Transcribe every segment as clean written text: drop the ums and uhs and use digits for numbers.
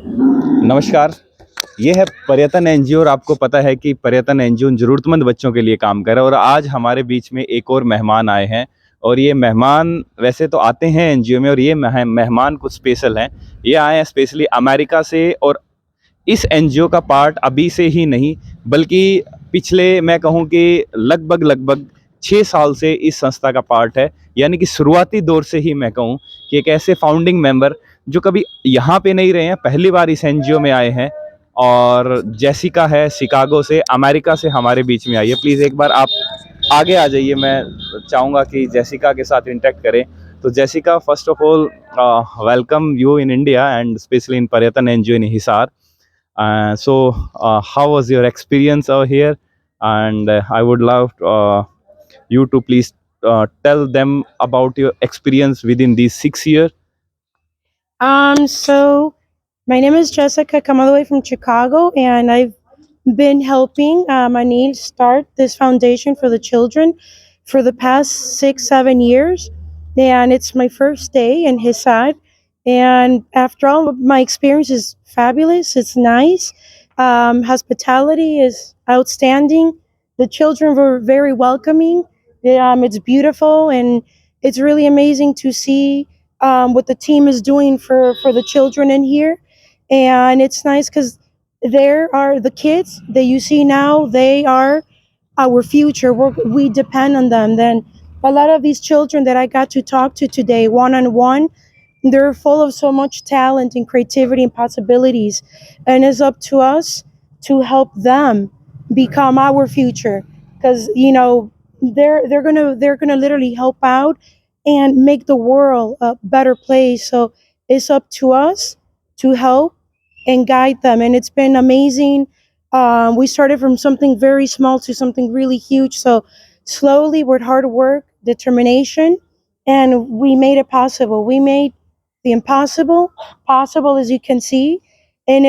नमस्कार। ये है पर्यटन एनजीओ और आपको पता है कि पर्यटन एनजीओ ज़रूरतमंद बच्चों के लिए काम कर रहा है और आज हमारे बीच में एक और मेहमान आए हैं और ये मेहमान वैसे तो आते हैं एनजीओ में और ये मेहमान कुछ स्पेशल हैं। ये आए हैं स्पेशली अमेरिका से और इस एनजीओ का पार्ट अभी से ही नहीं बल्कि पिछले मैं कहूँ कि लगभग 6 साल से इस संस्था का पार्ट है। यानी कि शुरुआती दौर से ही मैं कहूँ कि एक ऐसे फाउंडिंग मेंबर जो कभी यहाँ पे नहीं रहे हैं, पहली बार इस एनजीओ में आए हैं। और जेसिका है शिकागो से, अमेरिका से हमारे बीच में आई है। प्लीज़ एक बार आप आगे आ जाइए, मैं चाहूँगा कि जेसिका के साथ इंटरेक्ट करें। तो Jessica, first of all welcome you in India and specially in पर्यटन NGO in Hisar. How was your experience over here? And I would love you to please tell them about your experience within these 6 years. So my name is Jessica. I come all the way from Chicago, and I've been helping Anil start this foundation for the children for the past 6, 7 years. And it's my first day in his side. And after all, my experience is fabulous. It's nice. Hospitality is outstanding. The children were very welcoming. It's beautiful, and it's really amazing to see what the team is doing for the children in here. And it's nice because there are the kids that you see now, they are our future. We depend on them. Then a lot of these children that I got to talk to today, one on one, they're full of so much talent and creativity and possibilities. And it's up to us to help them become our future. Because, they're gonna literally help out and make the world a better place. So it's up to us to help and guide them. And it's been amazing. We started from something very small to something really huge. So slowly, with hard work, determination, and we made it possible. We made the impossible possible, as you can see. And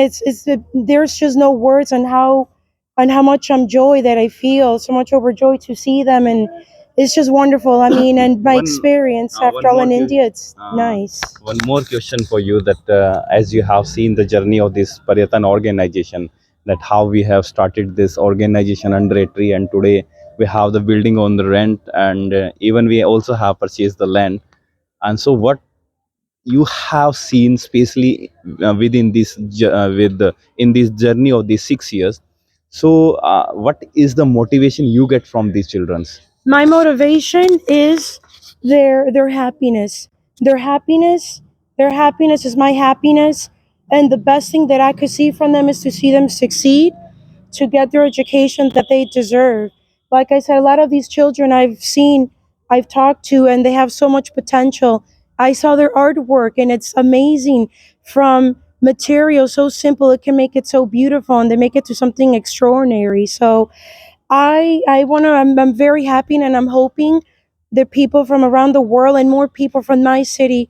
there's just no words on how much joy that I feel, so much overjoyed to see them. And it's just wonderful. I mean, and my One- experience one after all more in que- India, it's nice. One more question for you that as you have seen the journey of this Paryatan organization, that how we have started this organization under a tree and today we have the building on the rent and even we also have purchased the land. And so what you have seen especially within this in this journey of these 6 years, so what is the motivation you get from these children's? My motivation is their happiness. Their happiness, their happiness is my happiness. And the best thing that I could see from them is to see them succeed, to get their education that they deserve. Like I said, a lot of these children I've talked to, and they have so much potential. I saw their artwork, and it's amazing. From material so simple, it can make it so beautiful, and they make it to something extraordinary. So I'm very happy, and I'm hoping that people from around the world and more people from my city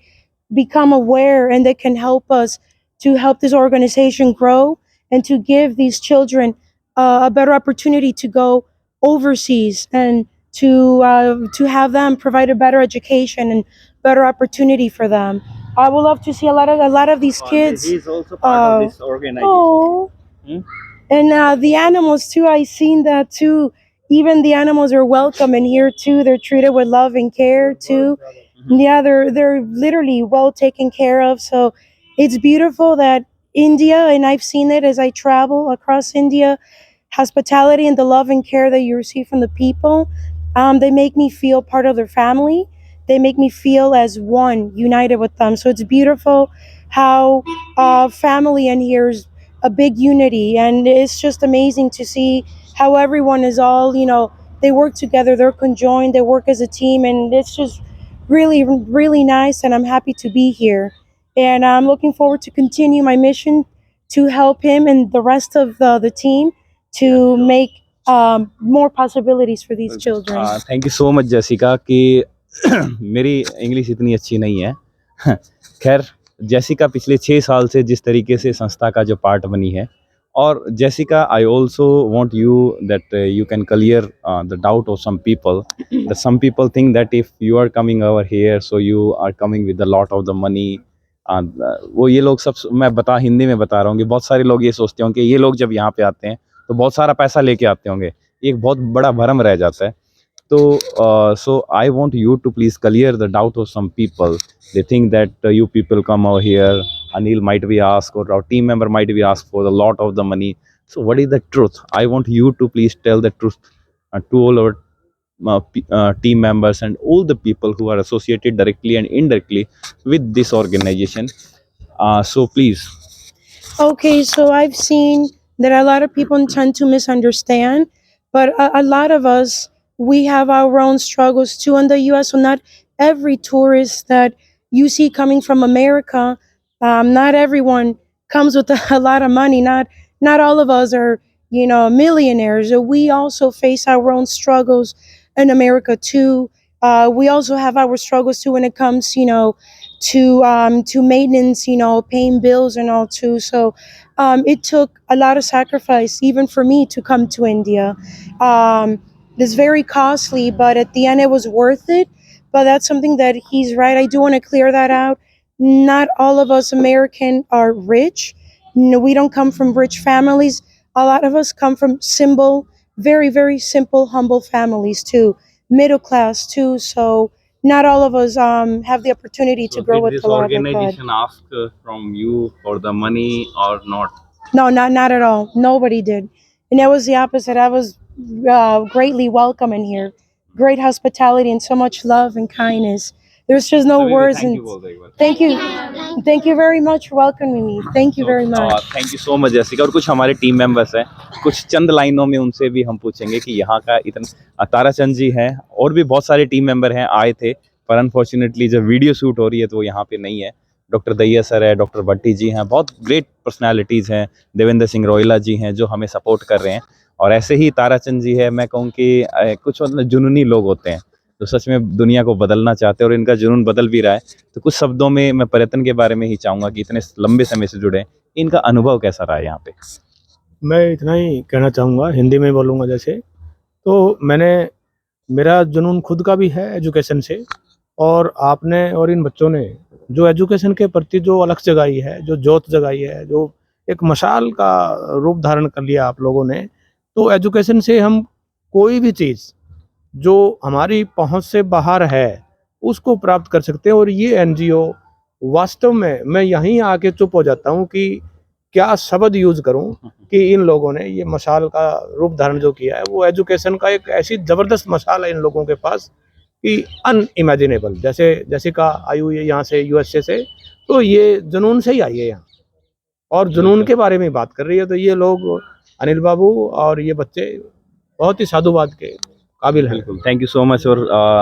become aware, and they can help us to help this organization grow and to give these children a better opportunity to go overseas, and to have them provide a better education and better opportunity for them. I would love to see a lot of these kids. He is also part of Uh, this organization. oh, Hmm? and the animals too. I seen that too. Even the animals are welcome in here too. They're treated with love and care too. Yeah, they're literally well taken care of. So it's beautiful that India, and I've seen it as I travel across India, hospitality and the love and care that you receive from the people. They make me feel part of their family. They make me feel as one, united with them. So it's beautiful how family in here is a big unity, and it's just amazing to see how everyone is all, they work together, they're conjoined, they work as a team, and it's just really, really nice. And I'm happy to be here, and I'm looking forward to continue my mission to help him and the rest of the team to make more possibilities for these children. Thank you so much Jessica कि मेरी English इतनी अच्छी नहीं है खैर, Jessica पिछले 6 साल से जिस तरीके से संस्था का जो पार्ट बनी है, और Jessica I also want you that you can clear the doubt of some people that some people think that if you are coming over here so you are coming with a lot of the money वो ये लोग सब, मैं हिंदी में बता रहा हूँ कि बहुत सारे लोग ये सोचते होंगे कि ये लोग जब यहाँ पे आते हैं तो बहुत सारा पैसा लेके आते होंगे, ये एक बहुत बड़ा भरम रह जाता है। तो so I want you to please clear the doubt of some people. They think that you people come over here, Anil might be asked or our team member might be asked for a lot of the money. So what is the truth? I want you to please tell the truth to all our team members and all the people who are associated directly and indirectly with this organization. So please. Okay, so I've seen that a lot of people tend to misunderstand, but a lot of us, we have our own struggles too in the US. So, not every tourist that you see coming from America, not everyone comes with a lot of money. Not all of us are, millionaires. We also face our own struggles in America too. We also have our struggles too when it comes, to maintenance, paying bills and all too. So it took a lot of sacrifice even for me to come to India. It's very costly, but at the end it was worth it. But that's something that he's right. I do want to clear that out. Not all of us American are rich. No, we don't come from rich families. A lot of us come from simple, very, very simple, humble families too, middle class too. So not all of us have the opportunity to grow did with this a lot like that. organization ask from you for the money or not? No, not at all. Nobody did, and it was the opposite. I was greatly welcome in here, great hospitality and so much love and kindness. There's just no सभी को words. thank And you बोल दो एक बार। thank you very much for welcoming me. Thank you very much. Thank you so much Jessica. और कुछ हमारे team members हैं, कुछ चंद लाइनों में उनसे भी हम पूछेंगे कि यहाँ का इतना, ताराचंद जी हैं और भी बहुत सारे टीम मेंबर हैं, आए थे पर अनफॉर्चुनेटली जब वीडियो शूट हो रही है तो वो यहाँ पे नहीं है। डॉक्टर दैया सर है, डॉक्टर भट्टी जी हैं, बहुत ग्रेट पर्सनैलिटीज़ हैं, देवेंद्र सिंह रोहिला जी हैं जो हमें सपोर्ट कर रहे हैं। और ऐसे ही ताराचंद जी है, मैं कहूँ कि कुछ मतलब जुनूनी लोग होते हैं जो सच में दुनिया को बदलना चाहते हैं और इनका जुनून बदल भी रहा है। तो कुछ शब्दों में मैं पर्यटन के बारे में ही चाहूँगा कि इतने लंबे समय से जुड़े हैं, इनका अनुभव कैसा रहा है यहाँ पे? मैं इतना ही कहना चाहूँगा, हिंदी में बोलूँगा जैसे। तो मेरा जुनून खुद का भी है एजुकेशन से, और आपने और इन बच्चों ने जो एजुकेशन के प्रति जो अलख जगाई है, जो जोत जगाई है, जो एक मशाल का रूप धारण कर लिया आप लोगों ने, तो एजुकेशन से हम कोई भी चीज़ जो हमारी पहुंच से बाहर है उसको प्राप्त कर सकते हैं। और ये एनजीओ वास्तव में, मैं यहीं आके चुप हो जाता हूँ कि क्या शब्द यूज करूँ कि इन लोगों ने ये मशाल का रूप धारण जो किया है, वो एजुकेशन का एक ऐसी ज़बरदस्त मशाल है इन लोगों के पास कि अनइमेजिनेबल। जैसे का आई हुई है यहाँ से, यूएसए से, तो ये जुनून से ही आई है यहाँ, और जुनून के बारे में बात कर रही है। तो ये लोग, अनिल बाबू और ये बच्चे बहुत ही साधुवाद के काबिल है। बिल्कुल, थैंक यू सो मच। और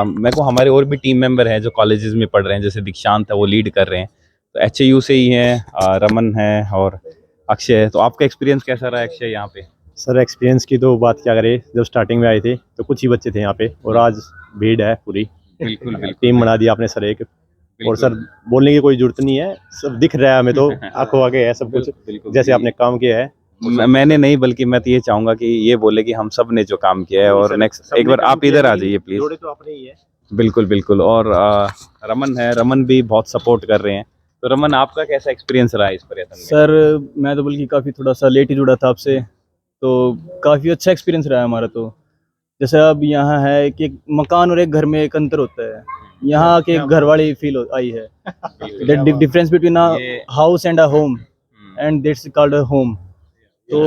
मेरे को हमारे और भी टीम मेंबर हैं जो कॉलेजेस में पढ़ रहे हैं, जैसे दीक्षांत है वो लीड कर रहे हैं, तो एचयू से ही हैं, रमन है और अक्षय है। तो आपका एक्सपीरियंस कैसा रहा अक्षय यहाँ पे? सर एक्सपीरियंस की तो बात क्या करें, जब स्टार्टिंग में आए थे तो कुछ ही बच्चे थे यहाँ पे, और आज भीड़ है पूरी। बिल्कुल बिल्कुल टीम बना दी आपने सर एक, और सर बोलने की कोई जरूरत नहीं है, सब दिख रहा है हमें तो, आंखों आगे है सब कुछ, जैसे आपने काम किया है। मैंने नहीं, बल्कि मैं तो ये चाहूंगा कि ये बोले कि हम सब ने जो काम किया है। और नेक्स्ट एक बार आप इधर आ जाइए प्लीज। जोड़े तो अपने ही है। बिल्कुल बिल्कुल। और रमन है, रमन भी बहुत सपोर्ट कर रहे हैं। तो रमन, आपका कैसा एक्सपीरियंस रहा है इस पर्यटन में? सर मैं तो बल्कि काफ़ी थोड़ा सा लेट ही जुड़ा था आपसे, तो काफ़ी अच्छा एक्सपीरियंस रहा है हमारा। तो जैसे अब यहाँ है कि एक मकान और एक घर में एक अंतर होता है, यहाँ के एक घर वाली फील आई है। Difference between a house and a home, and that's called a home. तो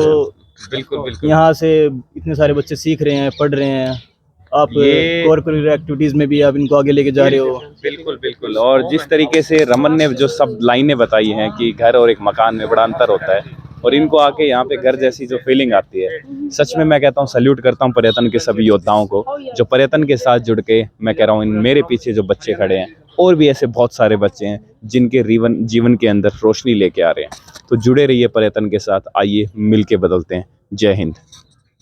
बिल्कुल बिल्कुल। यहाँ से इतने सारे बच्चे सीख रहे हैं, पढ़ रहे हैं। आप कोरिकुलर एक्टिविटीज में भी आप इनको आगे लेके जा रहे हो। बिल्कुल बिल्कुल। और जिस तरीके से रमन ने जो सब लाइनें बताई हैं कि घर और एक मकान में बड़ा अंतर होता है, और इनको आके यहाँ पे घर जैसी जो फीलिंग आती है, सच में मैं कहता हूँ सल्यूट करता हूँ पर्यटन के सभी योद्धाओं को जो पर्यटन के साथ जुड़ के, मैं कह रहा हूँ मेरे पीछे जो बच्चे खड़े हैं, और भी ऐसे बहुत सारे बच्चे हैं जिनके जीवन के अंदर रोशनी लेके आ रहे हैं। तो जुड़े रहिए पर्यटन के साथ, आइए मिल के बदलते हैं। जय हिंद।